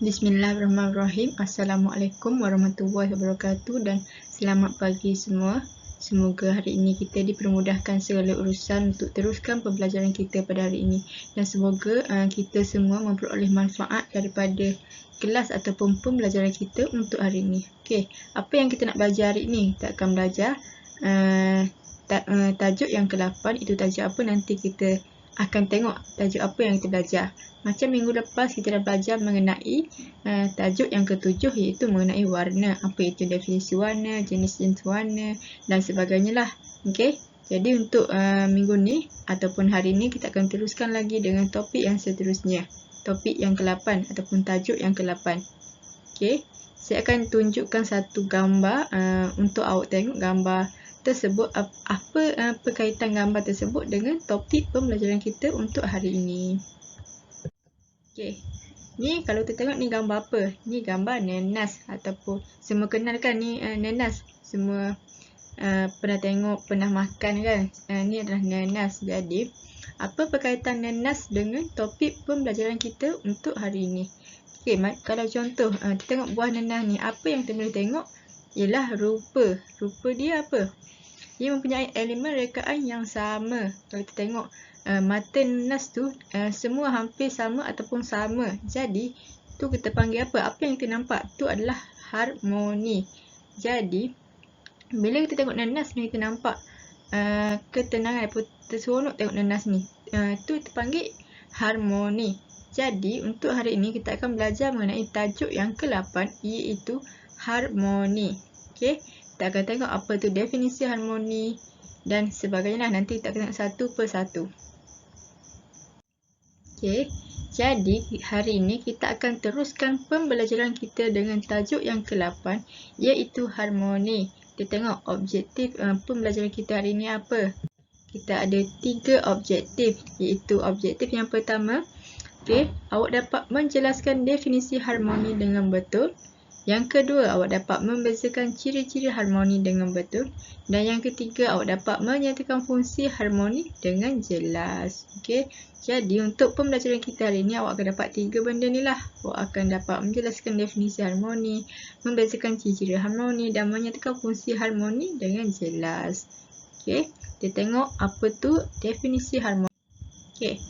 Bismillahirrahmanirrahim. Assalamualaikum warahmatullahi wabarakatuh dan selamat pagi semua. Semoga hari ini kita dipermudahkan segala urusan untuk teruskan pembelajaran kita pada hari ini dan semoga kita semua memperoleh manfaat daripada kelas ataupun pembelajaran kita untuk hari ini. Okey, apa yang kita nak belajar hari ini? Kita akan belajar tajuk yang ke-8. Itu tajuk apa, nanti kita akan tengok tajuk apa yang kita belajar. Macam minggu lepas kita dah belajar mengenai tajuk yang ke-7, iaitu mengenai warna. Apa itu definisi warna, jenis-jenis warna dan sebagainya lah. Okey. Jadi untuk minggu ni ataupun hari ni kita akan teruskan lagi dengan topik yang seterusnya. Topik yang ke-8 ataupun tajuk yang ke-8. Okey. Saya akan tunjukkan satu gambar untuk awak tengok gambar tersebut, apa perkaitan gambar tersebut dengan topik pembelajaran kita untuk hari ini. Okey. Ni kalau kita tengok ni gambar apa? Ni gambar nenas ataupun semua kenal kan ni nenas. Semua pernah tengok, pernah makan kan? Ni adalah nenas. Jadi, apa perkaitan nenas dengan topik pembelajaran kita untuk hari ini? Okey, kalau contoh kita tengok buah nenas ni, apa yang kita boleh tengok ialah rupa. Rupa dia apa? Dia mempunyai elemen rekaan yang sama. Kalau kita tengok mata nenas tu semua hampir sama ataupun sama. Jadi tu kita panggil apa? Apa yang kita nampak tu adalah harmoni. Jadi bila kita tengok nenas ni, kita nampak ketenangan ataupun terseronok tengok nenas ni. Tu kita panggil harmoni. Jadi untuk hari ini kita akan belajar mengenai tajuk yang ke-8, iaitu harmoni. Okey, kita akan tengok apa tu definisi harmoni dan sebagainya. Nanti kita akan tengok satu persatu. Okey, jadi hari ini kita akan teruskan pembelajaran kita dengan tajuk yang ke-8, iaitu harmoni. Kita tengok objektif pembelajaran kita hari ini apa. Kita ada 3 objektif, iaitu objektif yang pertama, okey, awak dapat menjelaskan definisi harmoni dengan betul. Yang kedua, awak dapat membezakan ciri-ciri harmoni dengan betul. Dan yang ketiga, awak dapat menyatakan fungsi harmoni dengan jelas. Okey. Jadi untuk pembelajaran kita hari ini, awak akan dapat 3 benda ni lah. Awak akan dapat menjelaskan definisi harmoni, membezakan ciri-ciri harmoni dan menyatakan fungsi harmoni dengan jelas. Okey. Kita tengok apa tu definisi harmoni. Okey.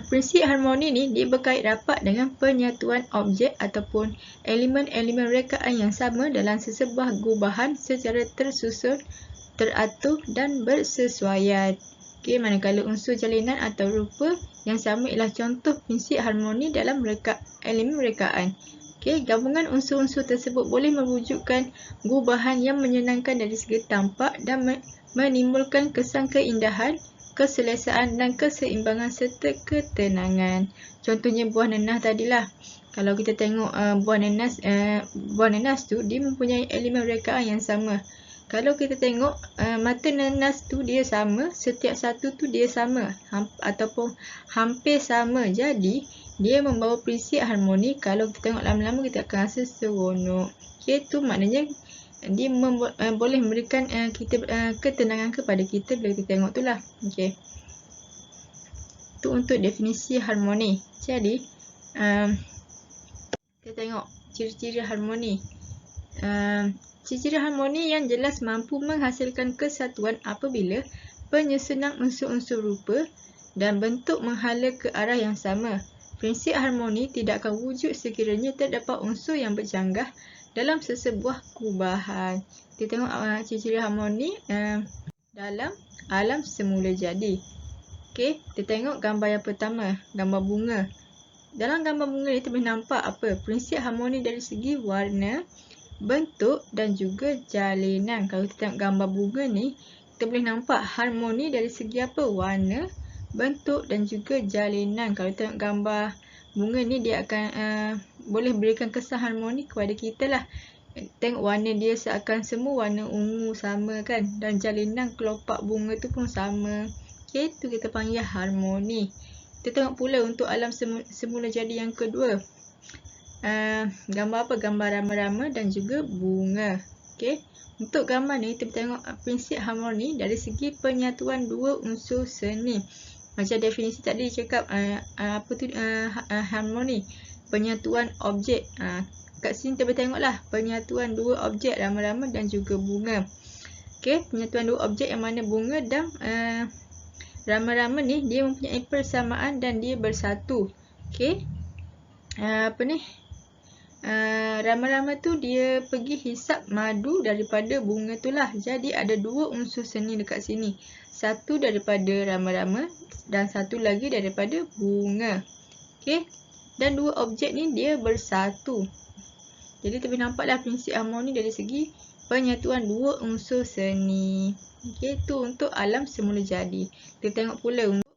Prinsip harmoni ni dia berkait rapat dengan penyatuan objek ataupun elemen-elemen rekaan yang sama dalam sesebuah gubahan secara tersusun, teratur dan bersesuaian. Okey, manakala unsur jalinan atau rupa yang sama ialah contoh prinsip harmoni dalam elemen rekaan. Okey, gabungan unsur-unsur tersebut boleh mewujudkan gubahan yang menyenangkan dari segi tampak dan menimbulkan kesan keindahan, keselesaan dan keseimbangan serta ketenangan. Contohnya buah nenas tadilah. Kalau kita tengok buah nenas tu dia mempunyai elemen rekaan yang sama. Kalau kita tengok mata nenas tu dia sama, setiap satu tu dia sama ataupun hampir sama. Jadi dia membawa prinsip harmoni. Kalau kita tengok lama-lama kita akan rasa seronok. Okay, tu maknanya dia boleh memberikan ketenangan kepada kita bila kita tengok tu lah. Okey. Tu untuk definisi harmoni. Jadi kita tengok ciri-ciri harmoni. Ciri-ciri harmoni yang jelas mampu menghasilkan kesatuan apabila penyusunan unsur-unsur rupa dan bentuk menghala ke arah yang sama. Prinsip harmoni tidak akan wujud sekiranya terdapat unsur yang bercanggah dalam sesebuah gubahan. Kita tengok ciri-ciri harmoni dalam alam semula jadi. Okey, kita tengok gambar yang pertama, gambar bunga. Dalam gambar bunga ni kita boleh nampak apa? Prinsip harmoni dari segi warna, bentuk dan juga jalinan. Kalau kita tengok gambar bunga ni, kita boleh nampak harmoni dari segi apa? Warna, bentuk dan juga jalinan. Kalau kita tengok gambar bunga ni, dia akan boleh berikan kesan harmoni kepada kita lah. Tengok warna dia seakan semua warna ungu sama kan. Dan jalinan kelopak bunga tu pun sama. Okey, tu kita panggil harmoni. Kita tengok pula untuk alam semula jadi yang kedua. Gambar apa? Gambar rama-rama dan juga bunga. Okey. Untuk gambar ni kita tengok prinsip harmoni dari segi penyatuan dua unsur seni. Macam definisi tadi cakap apa tu harmoni, penyatuan objek. Kat sini kita boleh tengoklah penyatuan dua objek, rama-rama dan juga bunga. Okey, penyatuan dua objek yang mana bunga dan rama-rama ni dia mempunyai persamaan dan dia bersatu. Okey. Rama-rama tu dia pergi hisap madu daripada bunga tu lah. Jadi ada dua unsur seni dekat sini. Satu daripada rama-rama dan satu lagi daripada bunga. Okey. Dan dua objek ni dia bersatu. Jadi kita boleh nampaklah prinsip harmoni dari segi penyatuan dua unsur seni. Okey, tu untuk alam semula jadi. Kita tengok pula untuk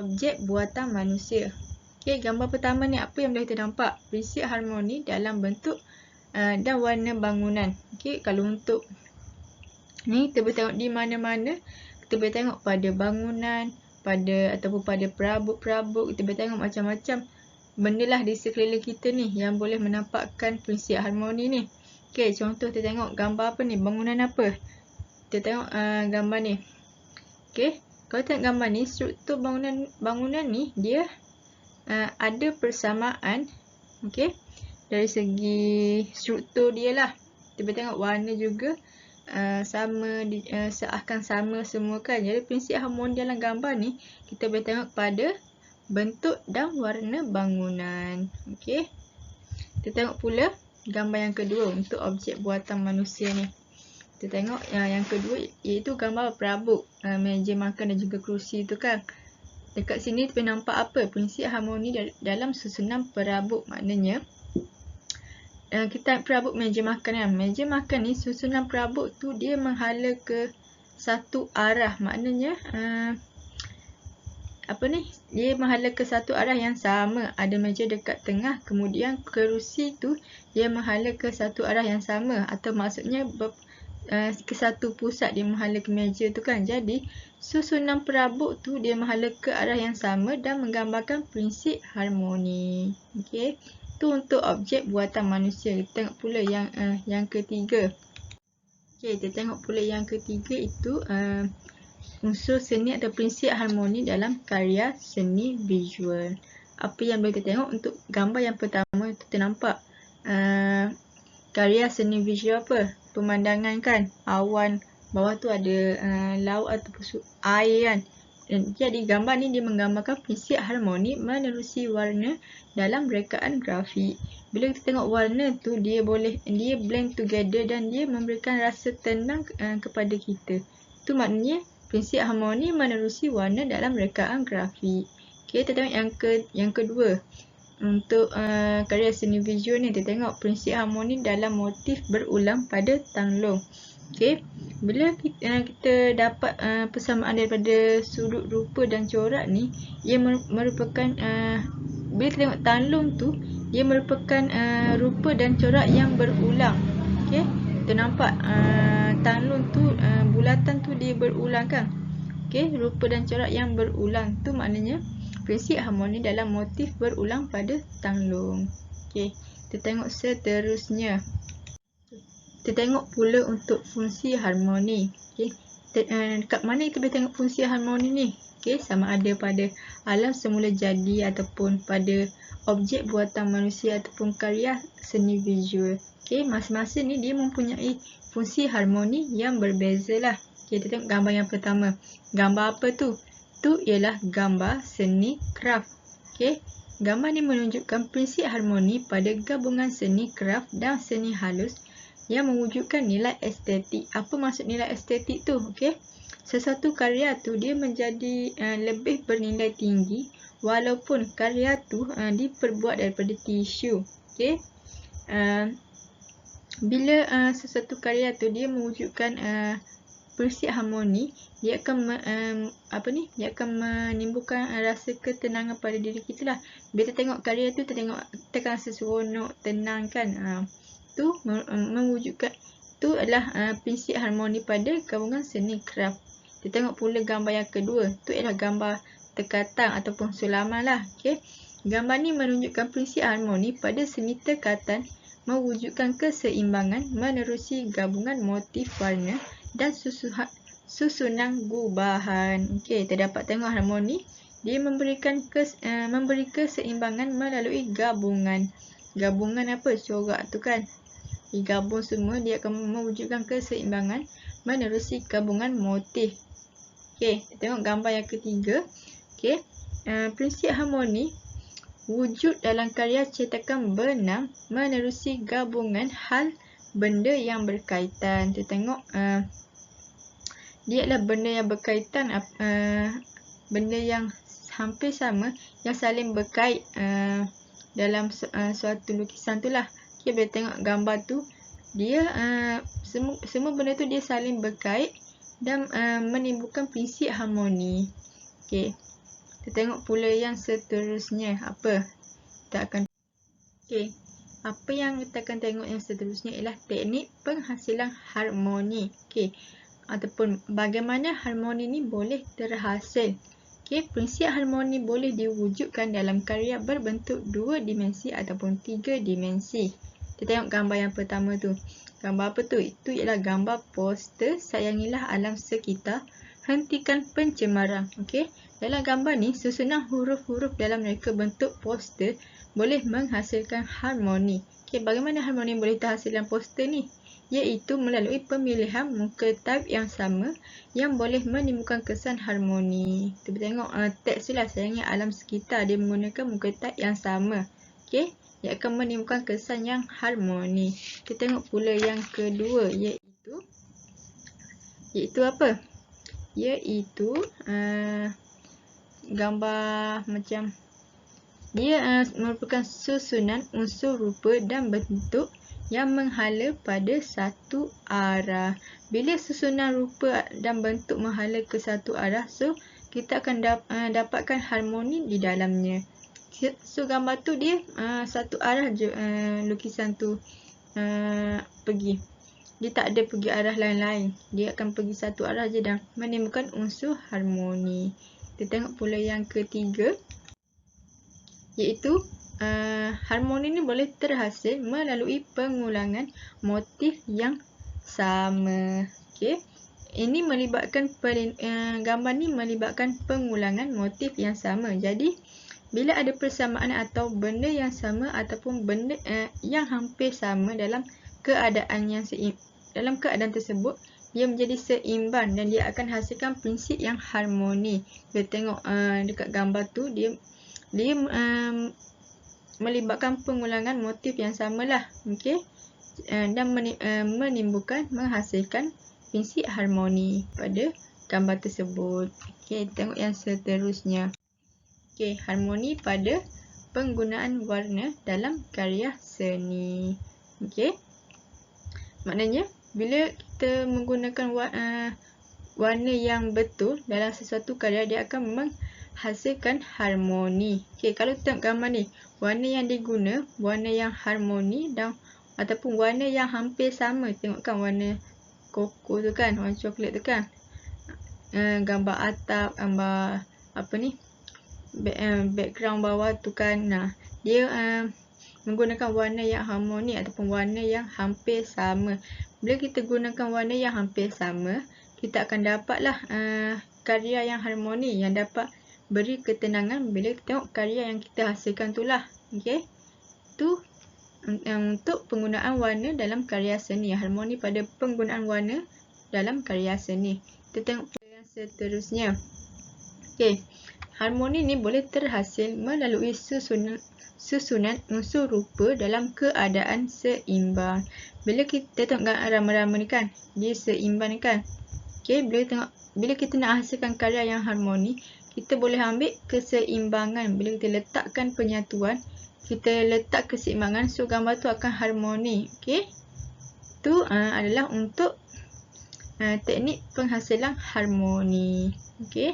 objek buatan manusia. Okey, gambar pertama ni apa yang boleh kita nampak? Prinsip harmoni dalam bentuk dan warna bangunan. Okey, kalau untuk ni kita boleh tengok di mana-mana. Kita boleh tengok pada bangunan, ataupun pada perabot-perabot. Kita boleh tengok macam-macam benda lah di sekeliling kita ni yang boleh menampakkan prinsip harmoni ni. Okey, contoh kita tengok gambar apa ni? Bangunan apa? Kita tengok gambar ni. Okey, kalau tengok gambar ni, struktur bangunan ni dia ada persamaan. Okey, dari segi struktur dia lah. Kita boleh tengok warna juga sama, seakan sama semua kan. Jadi prinsip harmoni dalam gambar ni kita boleh tengok pada bentuk dan warna bangunan. Okey. Kita tengok pula gambar yang kedua untuk objek buatan manusia ni. Kita tengok yang kedua iaitu gambar perabot, meja makan dan juga kerusi tu kan. Dekat sini kita boleh nampak apa? Prinsip harmoni dalam susunan perabot. Maknanya kita perabot meja makan kan. Meja makan ni susunan perabot tu dia menghala ke satu arah. Maknanya dia menghala ke satu arah yang sama. Ada meja dekat tengah, kemudian kerusi tu dia menghala ke satu arah yang sama, atau maksudnya ke satu pusat dia menghala ke meja tu kan. Jadi susunan perabot tu dia menghala ke arah yang sama dan menggambarkan prinsip harmoni. Okey, tu untuk objek buatan manusia. Kita tengok pula yang ketiga. Okey, kita tengok pula yang ketiga itu unsur seni atau prinsip harmoni dalam karya seni visual. Apa yang boleh kita tengok untuk gambar yang pertama, kita nampak karya seni visual apa? Pemandangan kan, awan, bawah tu ada laut ataupun air kan. Jadi gambar ni dia menggambarkan prinsip harmoni menerusi warna dalam rekaan grafik. Bila kita tengok warna tu dia blend together dan dia memberikan rasa tenang kepada kita. Tu maknanya prinsip harmoni menerusi warna dalam rekaan grafik. Okay, kita tengok yang kedua. Untuk karya seni visual ni, kita tengok prinsip harmoni dalam motif berulang pada tanglung. Okay, bila kita dapat persamaan daripada sudut rupa dan corak ni, ia merupakan bila kita tengok tanglung tu, dia merupakan rupa dan corak yang berulang. Okay, kita nampak tanglung tu, bulatan tu dia berulang kan. Okey, rupa dan corak yang berulang tu maknanya prinsip harmoni dalam motif berulang pada tanglung. Okey, kita tengok seterusnya. Kita tengok pula untuk fungsi harmoni. Okey, dekat mana kita boleh tengok fungsi harmoni ni? Okey, sama ada pada alam semula jadi ataupun pada objek buatan manusia ataupun karya seni visual. Okey, masing-masing ni dia mempunyai fungsi harmoni yang berbeza lah. Okay, kita tengok gambar yang pertama. Gambar apa tu? Tu ialah gambar seni kraft. Okay, gambar ni menunjukkan prinsip harmoni pada gabungan seni kraft dan seni halus yang mewujudkan nilai estetik. Apa maksud nilai estetik tu? Okay, sesuatu karya tu dia menjadi lebih bernilai tinggi walaupun karya tu diperbuat daripada tisu. Okay, bila sesuatu karya tu dia mewujudkan prinsip harmoni, dia akan dia akan menimbulkan rasa ketenangan pada diri kita lah. Bila kita tengok karya tu, kita akan rasa seronok, tenang kan. Tu mewujudkan, tu adalah prinsip harmoni pada gabungan seni kraft. Kita tengok pula gambar yang kedua, tu ialah gambar tekatan ataupun sulaman lah. Okay, gambar ni menunjukkan prinsip harmoni pada seni tekatan, mewujudkan keseimbangan menerusi gabungan motif warna dan susunan gubahan. Okey, kita dapat tengok harmoni Dia memberi keseimbangan melalui gabungan. Gabungan apa? Corak tu kan. Digabung semua, dia akan mewujudkan keseimbangan menerusi gabungan motif. Okey, kita tengok gambar yang ketiga. Okey, prinsip harmoni wujud dalam karya cetakan benang menerusi gabungan hal benda yang berkaitan. Kita tengok dia adalah benda yang berkaitan, benda yang hampir sama yang saling berkait dalam suatu lukisan tu lah. Okay, boleh tengok gambar tu, dia semua benda tu dia saling berkait dan menimbulkan prinsip harmoni. Okay, kita tengok pula yang seterusnya apa. Apa yang kita akan tengok yang seterusnya ialah teknik penghasilan harmoni. Okay, ataupun bagaimana harmoni ni boleh terhasil. Okay, prinsip harmoni boleh diwujudkan dalam karya berbentuk 2 dimensi ataupun 3 dimensi. Kita tengok gambar yang pertama tu. Gambar apa tu? Itu ialah gambar poster Sayangilah Alam Sekitar, Hentikan Pencemaran. Okay, dalam gambar ni susunan huruf-huruf dalam reka bentuk poster boleh menghasilkan harmoni. Okay, bagaimana harmoni boleh terhasil dalam poster ni? Iaitu melalui pemilihan muka type yang sama yang boleh menimbulkan kesan harmoni. Kita tengok teks tu lah, Sayangi Alam Sekitar, dia menggunakan muka type yang sama. Okey, dia akan menimbulkan kesan yang harmoni. Kita tengok pula yang kedua, iaitu apa? Iaitu gambar macam dia merupakan susunan unsur rupa dan bentuk yang menghala pada satu arah. Bila susunan rupa dan bentuk menghala ke satu arah, so kita akan dapatkan harmoni di dalamnya. So gambar tu dia satu arah je lukisan tu pergi. Dia tak ada pergi arah lain-lain. Dia akan pergi satu arah je dan menimbulkan unsur harmoni. Kita tengok pula yang ketiga, iaitu harmoni ni boleh terhasil melalui pengulangan motif yang sama. Okey, ini melibatkan gambar ni melibatkan pengulangan motif yang sama. Jadi bila ada persamaan atau benda yang sama ataupun benda yang hampir sama dalam keadaan tersebut, dia menjadi seimbang dan dia akan hasilkan prinsip yang harmoni. Kita tengok dekat gambar tu, dia melibatkan pengulangan motif yang samalah. Okey, dan menghasilkan prinsip harmoni pada gambar tersebut. Okey, tengok yang seterusnya. Okey, harmoni pada penggunaan warna dalam karya seni. Okey, maknanya bila kita menggunakan warna yang betul dalam sesuatu karya, dia akan menghasilkan harmoni. Okey, kalau tengok gambar ni, warna yang diguna, warna yang harmoni dan ataupun warna yang hampir sama. Tengok kan warna koko tu kan, warna coklat tu kan. Gambar atap, gambar apa ni, background bawah tu kan. Nah, dia menggunakan warna yang harmoni ataupun warna yang hampir sama. Bila kita gunakan warna yang hampir sama, kita akan dapatlah karya yang harmoni yang dapat beri ketenangan bila kita tengok karya yang kita hasilkan tu lah. Okey, tu untuk penggunaan warna dalam karya seni. Harmoni pada penggunaan warna dalam karya seni. Kita tengok yang seterusnya. Okey, harmoni ni boleh terhasil melalui susunan unsur rupa dalam keadaan seimbang. Bila kita tengok rama-rama ni kan, dia seimbang ni kan. Okey, bila kita nak hasilkan karya yang harmoni, kita boleh ambil keseimbangan. Bila kita letakkan penyatuan, kita letak keseimbangan, so gambar tu akan harmoni. Okey, tu adalah untuk teknik penghasilan harmoni. Okey,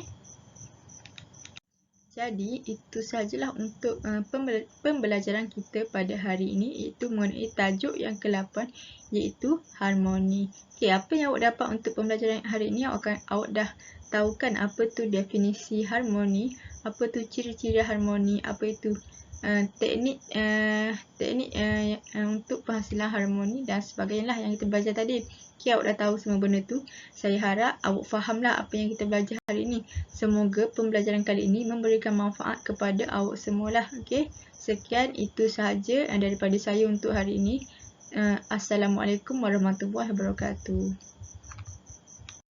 jadi itu sahajalah untuk pembelajaran kita pada hari ini, iaitu mengenai tajuk yang ke-8, iaitu harmoni. Okey, apa yang awak dapat untuk pembelajaran hari ini? Awak dah tahu kan apa tu definisi harmoni, apa tu ciri-ciri harmoni, apa itu teknik untuk penghasilan harmoni dan sebagainya lah yang kita belajar tadi. Okay, awak dah tahu semua benda tu. Saya harap awak fahamlah apa yang kita belajar hari ini. Semoga pembelajaran kali ini memberikan manfaat kepada awak semualah. Okay, sekian itu sahaja daripada saya untuk hari ini. Assalamualaikum warahmatullahi wabarakatuh.